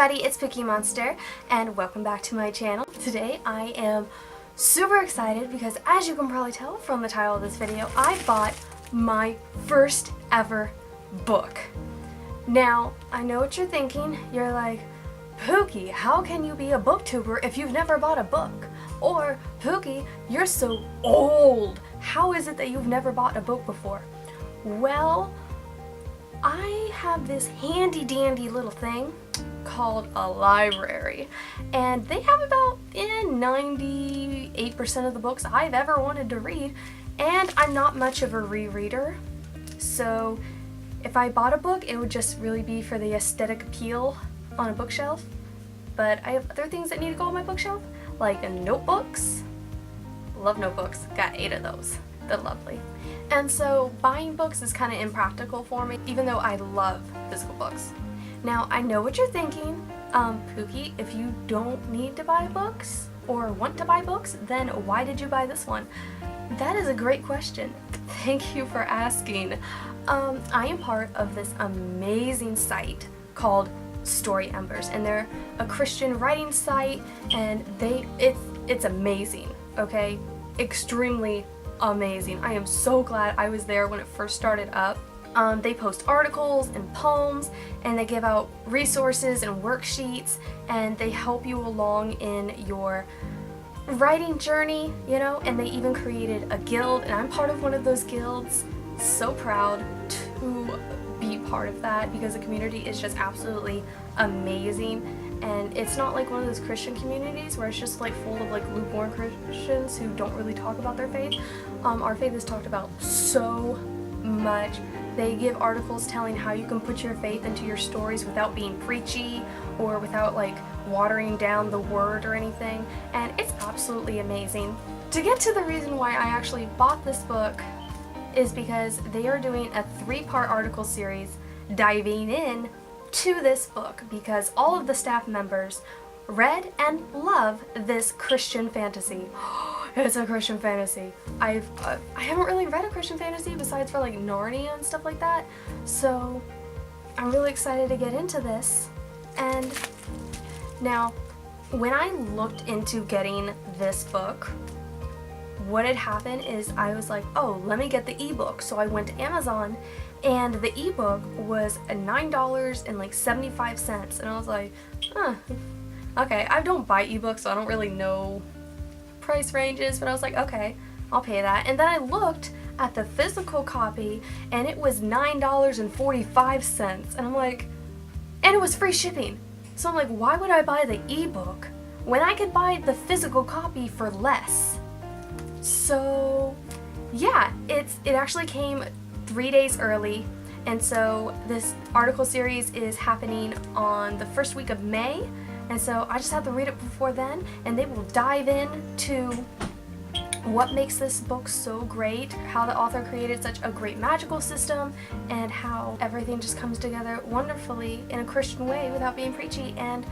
everybody, it's Pookie Monster and welcome back to my channel. Today I am super excited because, as you can probably tell from the title of this video, I bought my first ever book. Now, I know what you're thinking. You're like, Pookie, how can you be a booktuber if you've never bought a book? Or, Pookie, you're so old. How is it that you've never bought a book before? Well, I have this handy dandy little thing called a library, and they have about 98% of the books I've ever wanted to read, and I'm not much of a rereader, so if I bought a book it would just really be for the aesthetic appeal on a bookshelf. But I have other things that need to go on my bookshelf, like notebooks. Love notebooks, got 8 of those. They're lovely. And so buying books is kind of impractical for me, even though I love physical books. Now, I know what you're thinking, Pookie, if you don't need to buy books or want to buy books, then why did you buy this one? That is a great question. Thank you for asking. I am part of this amazing site called Story Embers, and they're a Christian writing site, and it's amazing, okay? Extremely amazing. I am so glad I was there when it first started up. They post articles and poems, and they give out resources and worksheets, and they help you along in your writing journey, you know, and they even created a guild, and I'm part of one of those guilds. So proud to be part of that because the community is just absolutely amazing. And it's not like one of those Christian communities where it's just like full of like lukewarm Christians who don't really talk about their faith. Our faith is talked about so much. They give articles telling how you can put your faith into your stories without being preachy or without like watering down the word or anything, and it's absolutely amazing. To get to the reason why I actually bought this book is because they are doing a 3-part article series diving in to this book because all of the staff members read and love this Christian fantasy. It's a Christian fantasy. I haven't really read a Christian fantasy besides for like Narnia and stuff like that, so I'm really excited to get into this. And now, when I looked into getting this book, what had happened is I was like, oh, let me get the ebook. So I went to Amazon, and the ebook was $9.75, and I was like, huh, okay. I don't buy ebooks, so I don't really know price ranges, but I was like, okay, I'll pay that. And then I looked at the physical copy, and it was $9.45, and I'm like, and it was free shipping. So I'm like, why would I buy the ebook when I could buy the physical copy for less? So yeah, it actually came 3 days early, and so this article series is happening on the first week of May, and so I just have to read it before then, and they will dive in to what makes this book so great, how the author created such a great magical system, and how everything just comes together wonderfully in a Christian way without being preachy, and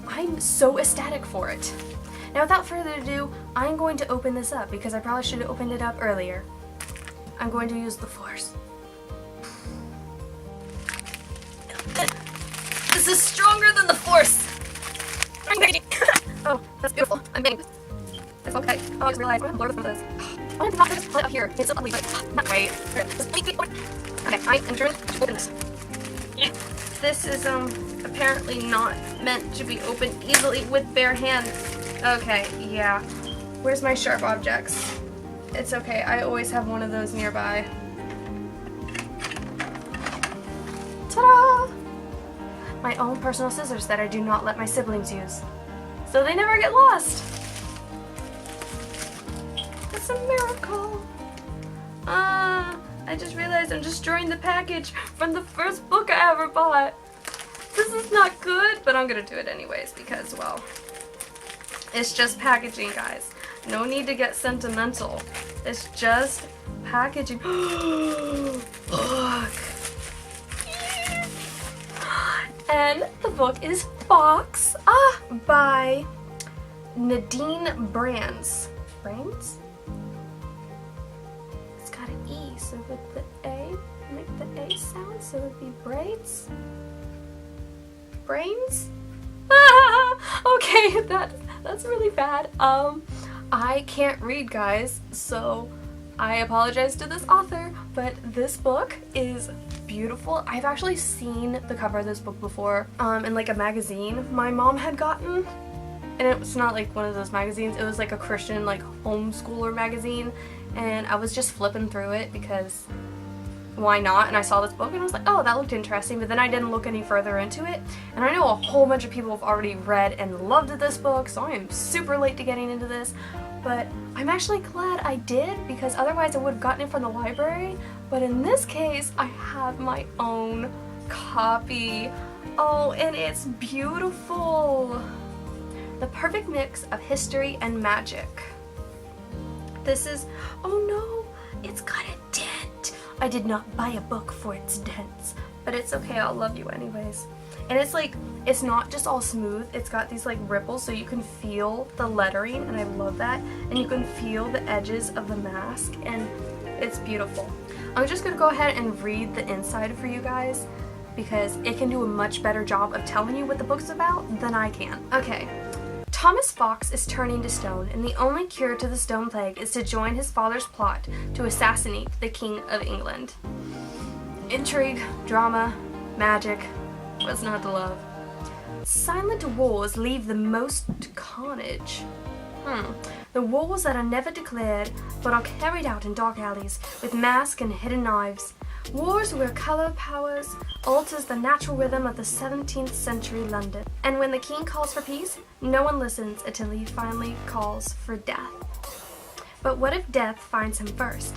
I'm so ecstatic for it. Now, without further ado, I'm going to open this up because I probably should have opened it up earlier. I'm going to use the force. This is stronger than the force! Oh, that's beautiful. I'm getting this. It's okay. Oh, I just realized I'm gonna blur the front of this. I want to not just put it up here. It's so ugly, but not right. Okay, I'm going to open this. This is apparently not meant to be opened easily with bare hands. Okay, yeah. Where's my sharp objects? It's okay, I always have one of those nearby. Ta-da! My own personal scissors that I do not let my siblings use, so they never get lost. It's a miracle. I just realized I'm destroying the package from the first book I ever bought. This is not good, but I'm gonna do it anyways because, well, it's just packaging, guys. No need to get sentimental. It's just packaging. Look. And the book is Box by Nadine Brands. Brands? It's got an E, so with the A, make the A sound, so it would be braids. Brains? Okay, that's really bad. I can't read, guys, so I apologize to this author, but this book is beautiful. I've actually seen the cover of this book before in like a magazine my mom had gotten, and it was not like one of those magazines. It was like a Christian like homeschooler magazine, and I was just flipping through it because why not? And I saw this book and I was like, oh, that looked interesting, but then I didn't look any further into it. And I know a whole bunch of people have already read and loved this book, so I am super late to getting into this. But I'm actually glad I did, because otherwise I would have gotten it from the library. But in this case, I have my own copy. Oh, and it's beautiful. The perfect mix of history and magic. This is, oh no, it's got a dent. I did not buy a book for its dents, but it's okay, I'll love you anyways. And it's like, it's not just all smooth, it's got these like ripples so you can feel the lettering, and I love that. And you can feel the edges of the mask, and it's beautiful. I'm just gonna go ahead and read the inside for you guys, because it can do a much better job of telling you what the book's about than I can. Okay. Thomas Fox is turning to stone, and the only cure to the stone plague is to join his father's plot to assassinate the King of England. Intrigue, drama, magic, what's not to love? Silent wars leave the most carnage. The wars that are never declared, but are carried out in dark alleys with masks and hidden knives. Wars where color powers alters the natural rhythm of the 17th century London. And when the king calls for peace, no one listens until he finally calls for death. But what if death finds him first?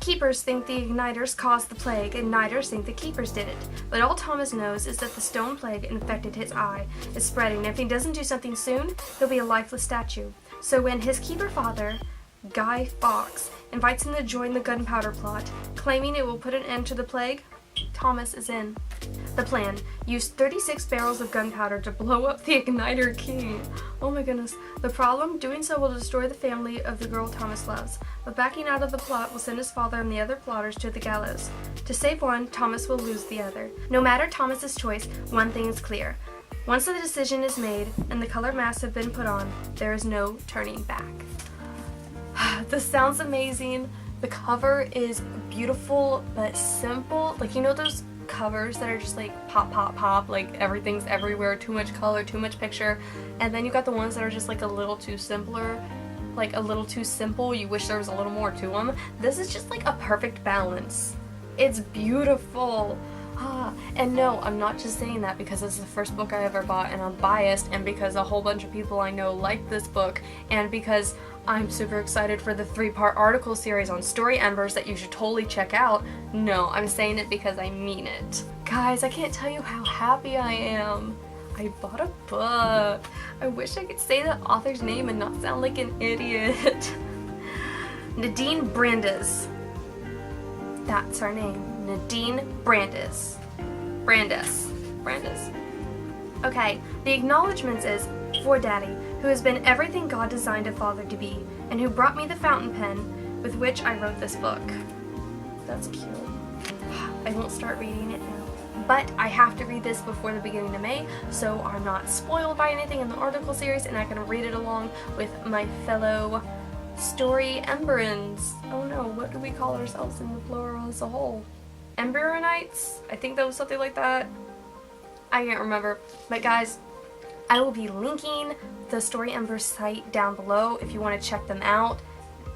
Keepers think the igniters caused the plague, and igniters think the keepers did it. But all Thomas knows is that the stone plague infected his eye, is spreading, and if he doesn't do something soon, he'll be a lifeless statue. So when his keeper father, Guy Fawkes, invites him to join the gunpowder plot, claiming it will put an end to the plague, Thomas is in. The plan: use 36 barrels of gunpowder to blow up the Igniter King. Oh my goodness. The problem? Doing so will destroy the family of the girl Thomas loves. But backing out of the plot will send his father and the other plotters to the gallows. To save one, Thomas will lose the other. No matter Thomas's choice, one thing is clear. Once the decision is made and the color masks have been put on, there is no turning back. This sounds amazing. The cover is beautiful but simple. Like, you know those covers that are just like pop, pop, pop, like everything's everywhere, too much color, too much picture, and then you got the ones that are just like a little too simpler, like a little too simple, you wish there was a little more to them. This is just like a perfect balance. It's beautiful. And no, I'm not just saying that because it's the first book I ever bought and I'm biased, and because a whole bunch of people I know like this book, and because I'm super excited for the 3-part article series on Story Embers that you should totally check out. No, I'm saying it because I mean it. Guys, I can't tell you how happy I am. I bought a book. I wish I could say the author's name and not sound like an idiot. Nadine Brandes. That's her name. Nadine Brandes. Brandes. Okay, the acknowledgements is for Daddy, who has been everything God designed a father to be, and who brought me the fountain pen with which I wrote this book. That's cute. I won't start reading it now. But I have to read this before the beginning of May, so I'm not spoiled by anything in the article series, and I can read it along with my fellow Story Emberins. Oh no, what do we call ourselves in the plural as a whole? Emberinites? I think that was something like that. I can't remember. But guys, I will be linking the Story Embers site down below if you want to check them out.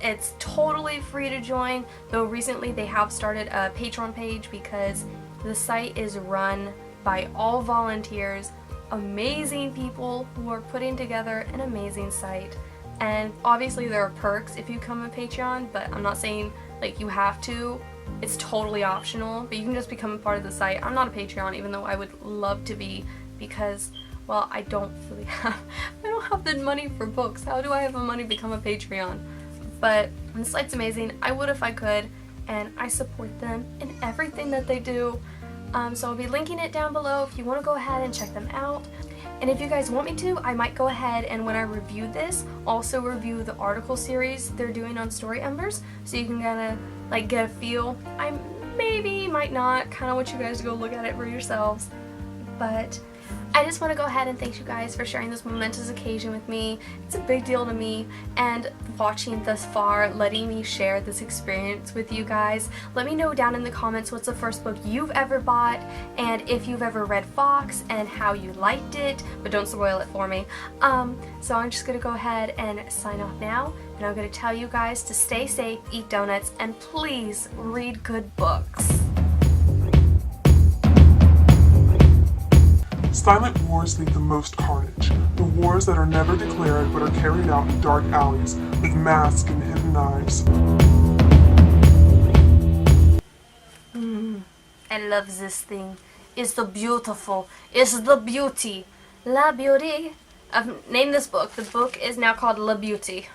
It's totally free to join, though recently they have started a Patreon page because the site is run by all volunteers, amazing people who are putting together an amazing site. And obviously there are perks if you become a Patreon, but I'm not saying like you have to. It's totally optional, but you can just become a part of the site. I'm not a Patreon, even though I would love to be, because, well, I don't have the money for books. How do I have the money to become a Patreon? But the site's amazing. I would if I could, and I support them in everything that they do. So I'll be linking it down below if you want to go ahead and check them out. And if you guys want me to, I might go ahead and when I review this, also review the article series they're doing on Story Embers, so you can kind of like get a feel. I maybe, might not, kind of want you guys to go look at it for yourselves. But I just want to go ahead and thank you guys for sharing this momentous occasion with me. It's a big deal to me, and watching thus far, letting me share this experience with you guys. Let me know down in the comments what's the first book you've ever bought, and if you've ever read Fox, and how you liked it, but don't spoil it for me. So I'm just going to go ahead and sign off now, and I'm going to tell you guys to stay safe, eat donuts, and please read good books. Silent wars leave the most carnage. The wars that are never declared but are carried out in dark alleys with masks and hidden knives. I love this thing. It's the beautiful. It's the beauty. La Beauty. I've named this book. The book is now called La Beauty.